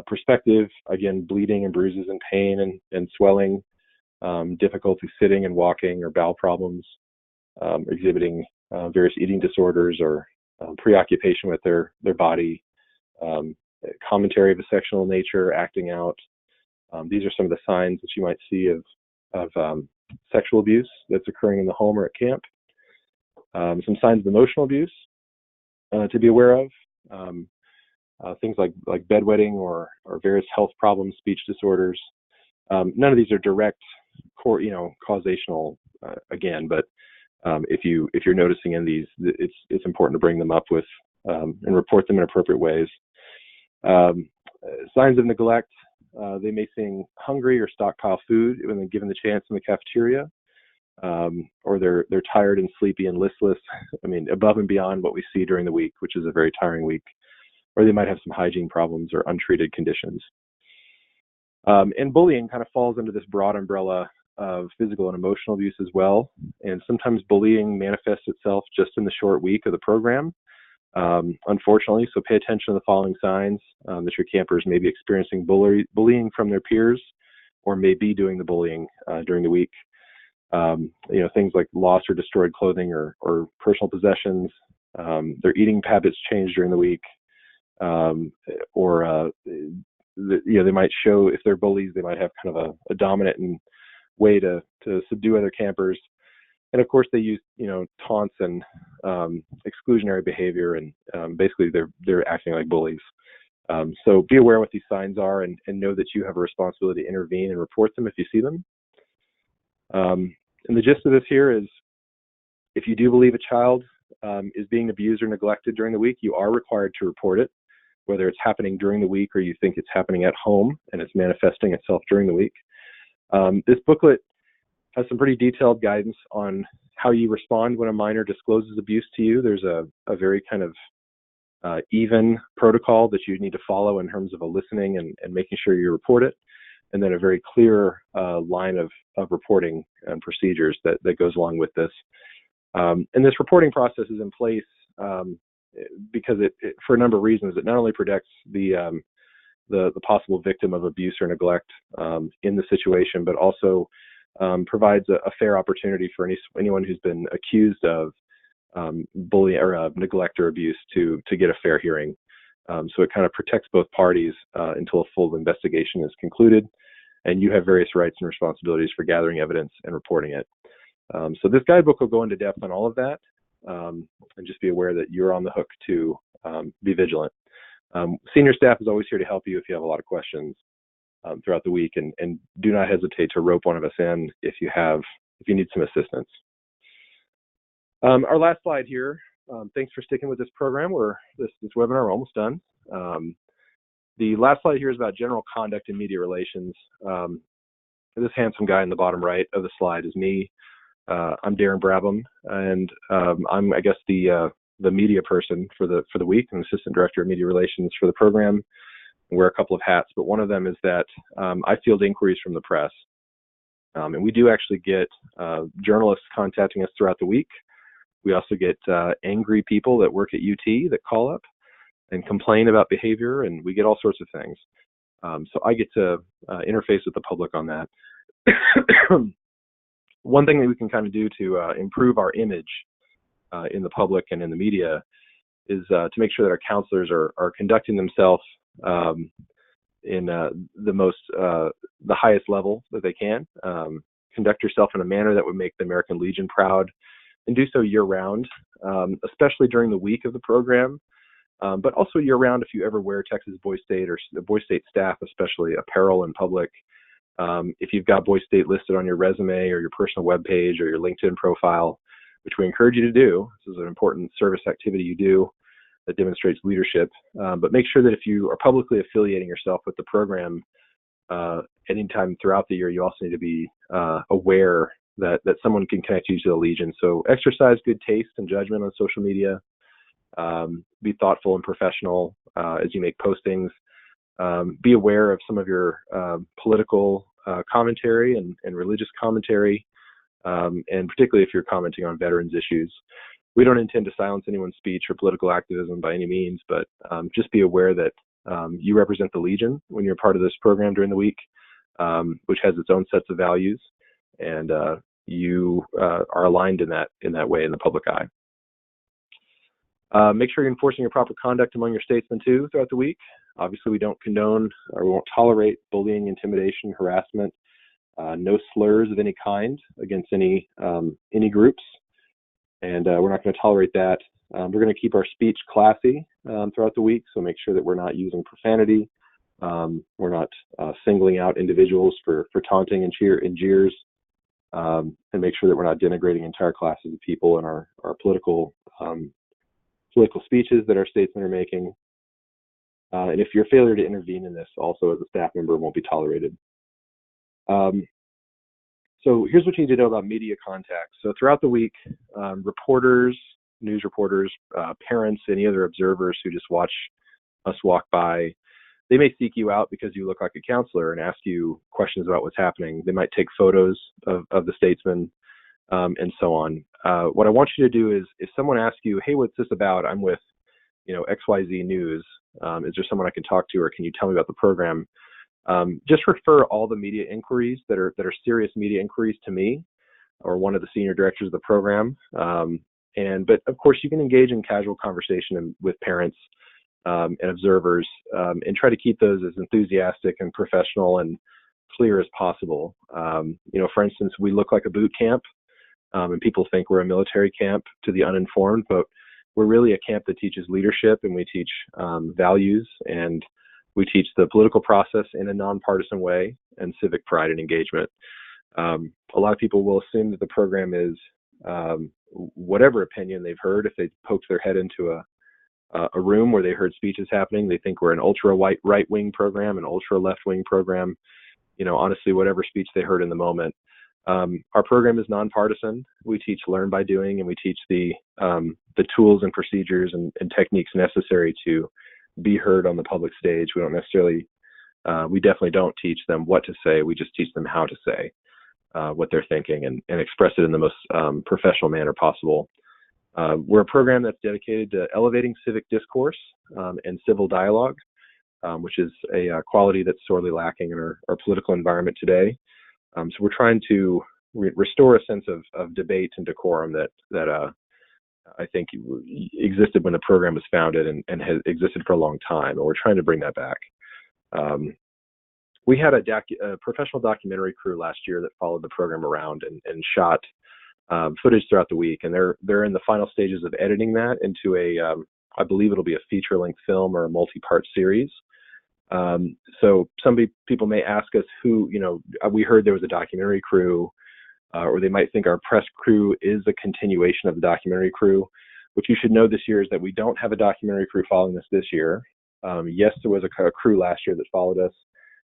perspective, again, bleeding and bruises and pain and swelling, difficulty sitting and walking, or bowel problems, exhibiting various eating disorders or preoccupation with their body, commentary of a sexual nature, acting out. These are some of the signs that you might see of sexual abuse that's occurring in the home or at camp. Some signs of emotional abuse to be aware of. Things like bedwetting or various health problems, speech disorders. None of these are direct, causational again, but if you're noticing in these, it's important to bring them up with and report them in appropriate ways. Signs of neglect. They may seem hungry or stockpile food when they're given the chance in the cafeteria, or they're tired and sleepy and listless. I mean, above and beyond what we see during the week, which is a very tiring week. Or they might have some hygiene problems or untreated conditions. And bullying kind of falls under this broad umbrella of physical and emotional abuse as well. And sometimes bullying manifests itself just in the short week of the program, unfortunately. So pay attention to the following signs that your campers may be experiencing bullying from their peers, or may be doing the bullying during the week. Things like lost or destroyed clothing or personal possessions. Their eating habits change during the week. They might show, if they're bullies, they might have kind of a dominant way to subdue other campers. And of course they use, taunts and exclusionary behavior, and basically they're acting like bullies. So be aware what these signs are, and know that you have a responsibility to intervene and report them if you see them. And the gist of this here is, if you do believe a child is being abused or neglected during the week, you are required to report it, whether it's happening during the week or you think it's happening at home and it's manifesting itself during the week. This booklet has some pretty detailed guidance on how you respond when a minor discloses abuse to you. There's a very kind of even protocol that you need to follow in terms of a listening and making sure you report it, and then a very clear line of reporting and procedures that goes along with this. And this reporting process is in place because it for a number of reasons. It not only protects the possible victim of abuse or neglect in the situation, but also provides a fair opportunity for anyone who's been accused of bullying or neglect or abuse to get a fair hearing. So it kind of protects both parties until a full investigation is concluded, and you have various rights and responsibilities for gathering evidence and reporting it. So this guidebook will go into depth on all of that, and just be aware that you're on the hook to be vigilant. Senior staff is always here to help you if you have a lot of questions throughout the week, and do not hesitate to rope one of us in if you need some assistance. Our last slide here. Thanks for sticking with this program. This webinar, we're almost done. The last slide here is about general conduct in media relations. This handsome guy in the bottom right of the slide is me. I'm Darren Brabham, and I'm, I guess, the media person for the week. I'm assistant director of media relations for the program. I wear a couple of hats, but one of them is that I field inquiries from the press, and we do actually get journalists contacting us throughout the week. We also get angry people that work at UT that call up and complain about behavior, and we get all sorts of things. So I get to interface with the public on that. One thing that we can kind of do to improve our image in the public and in the media is to make sure that our counselors are conducting themselves in the highest level that they can. Conduct yourself in a manner that would make the American Legion proud, and do so year-round, especially during the week of the program, but also year-round if you ever wear Texas Boys State or the Boys State staff, especially apparel in public. If you've got Boys State listed on your resume or your personal webpage or your LinkedIn profile, which we encourage you to do. This is an important service activity you do that demonstrates leadership. But make sure that if you are publicly affiliating yourself with the program anytime throughout the year, you also need to be aware that someone can connect you to the Legion. So exercise good taste and judgment on social media. Be thoughtful and professional as you make postings. Be aware of some of your political commentary and religious commentary, and particularly if you're commenting on veterans issues. We don't intend to silence anyone's speech or political activism by any means, but just be aware that you represent the Legion when you're part of this program during the week, which has its own sets of values, and you are aligned in that way in the public eye. Make sure you're enforcing your proper conduct among your statesmen too throughout the week. Obviously, we don't condone or we won't tolerate bullying, intimidation, harassment, no slurs of any kind against any groups, and we're not going to tolerate that. We're going to keep our speech classy throughout the week, so make sure that we're not using profanity. We're not singling out individuals for taunting and jeers, and make sure that we're not denigrating entire classes of people in our political speeches that our statesmen are making. And if your failure to intervene in this also as a staff member won't be tolerated. So here's what you need to know about media contacts. So throughout the week, reporters, news reporters, parents, any other observers who just watch us walk by, they may seek you out because you look like a counselor and ask you questions about what's happening. They might take photos of the statesman and so on. What I want you to do is, if someone asks you, hey, what's this about? I'm with, XYZ News. Is there someone I can talk to, or can you tell me about the program? Just refer all the media inquiries that are serious media inquiries to me or one of the senior directors of the program. But of course, you can engage in casual conversation with parents and observers, and try to keep those as enthusiastic and professional and clear as possible. For instance, we look like a boot camp, and people think we're a military camp to the uninformed, but we're really a camp that teaches leadership, and we teach values, and we teach the political process in a nonpartisan way and civic pride and engagement. A lot of people will assume that the program is whatever opinion they've heard. If they poked their head into a room where they heard speeches happening, they think we're an ultra right-wing program, an ultra left-wing program. Honestly, whatever speech they heard in the moment. Our program is nonpartisan. We teach learn by doing, and we teach the tools and procedures and techniques necessary to be heard on the public stage. We don't necessarily, we definitely don't teach them what to say. We just teach them how to say what they're thinking and express it in the most professional manner possible. We're a program that's dedicated to elevating civic discourse and civil dialogue, which is a quality that's sorely lacking in our political environment today. So we're trying to restore a sense of debate and decorum that I think existed when the program was founded and has existed for a long time, and we're trying to bring that back. We had a professional documentary crew last year that followed the program around and shot footage throughout the week, and they're in the final stages of editing that into I believe it'll be a feature-length film or a multi-part series. So some people may ask us we heard there was a documentary crew, or they might think our press crew is a continuation of the documentary crew. What you should know this year is that we don't have a documentary crew following this year. Yes, there was a crew last year that followed us,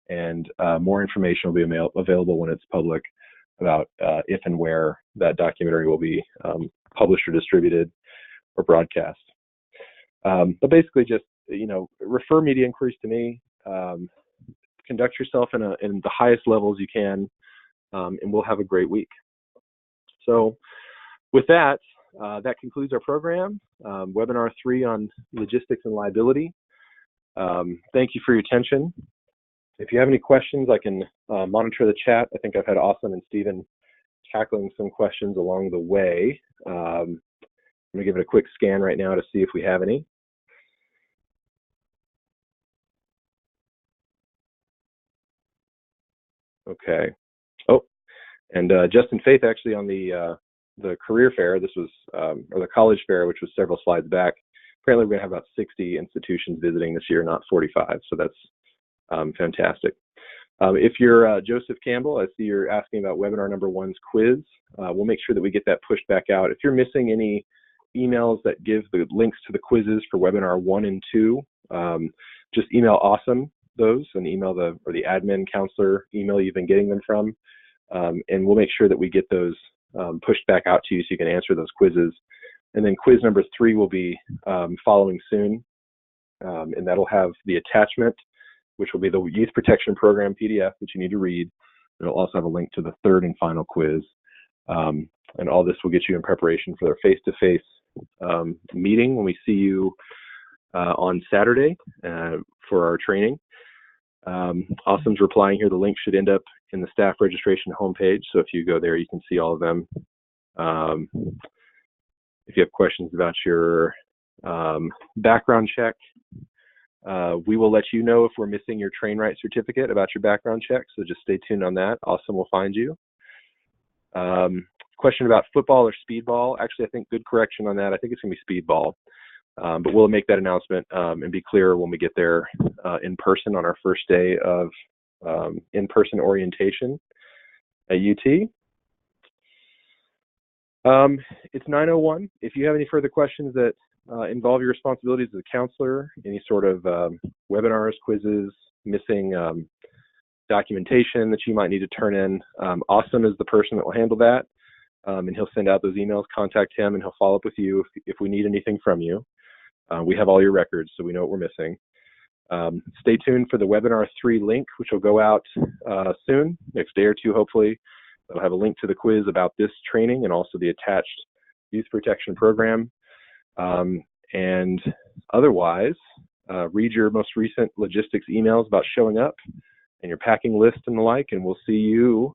and more information will be available when it's public about if and where that documentary will be published or distributed or broadcast. But basically, just refer media inquiries to me. Conduct yourself in the highest levels you can, and we'll have a great week. So, with that, that concludes our program, webinar 3 on logistics and liability. Thank you for your attention. If you have any questions, I can monitor the chat. I think I've had Austin and Stephen tackling some questions along the way. I'm going to give it a quick scan right now to see if we have any. Okay. Oh, and Justin Faith actually on the career fair, this was, or the college fair, which was several slides back. Apparently we're going to have about 60 institutions visiting this year, not 45. So that's fantastic. If you're Joseph Campbell, I see you're asking about webinar number 1's quiz. We'll make sure that we get that pushed back out. If you're missing any emails that give the links to the quizzes for webinar 1 and 2, just email Awesome those and email the admin counselor email you've been getting them from, and we'll make sure that we get those pushed back out to you so you can answer those quizzes. And then quiz number 3 will be following soon, and that'll have the attachment, which will be the Youth Protection Program PDF that you need to read. It'll also have a link to the 3rd and final quiz. And all this will get you in preparation for their face-to-face meeting when we see you on Saturday for our training. Awesome's replying here. The link should end up in the staff registration homepage. So if you go there, you can see all of them. If you have questions about your background check, we will let you know if we're missing your train right certificate about your background check. So just stay tuned on that. Awesome will find you. Question about football or speedball. Actually, I think good correction on that. I think it's going to be speedball. But we'll make that announcement and be clear when we get there in person on our first day of in-person orientation at UT. It's 9:01. If you have any further questions that involve your responsibilities as a counselor, any sort of webinars, quizzes, missing documentation that you might need to turn in, Awesome is the person that will handle that, and he'll send out those emails. Contact him and he'll follow up with you if we need anything from you. We have all your records, so we know what we're missing. Stay tuned for the webinar 3 link, which will go out soon, next day or two, hopefully. It'll have a link to the quiz about this training and also the attached youth protection program. And otherwise, read your most recent logistics emails about showing up and your packing list and the like, and we'll see you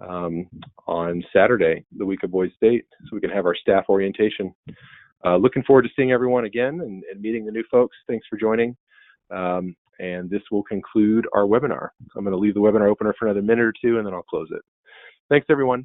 on Saturday, the week of Boise State, so we can have our staff orientation. Looking forward to seeing everyone again and meeting the new folks. Thanks for joining. And this will conclude our webinar. I'm going to leave the webinar open for another minute or two, and then I'll close it. Thanks, everyone.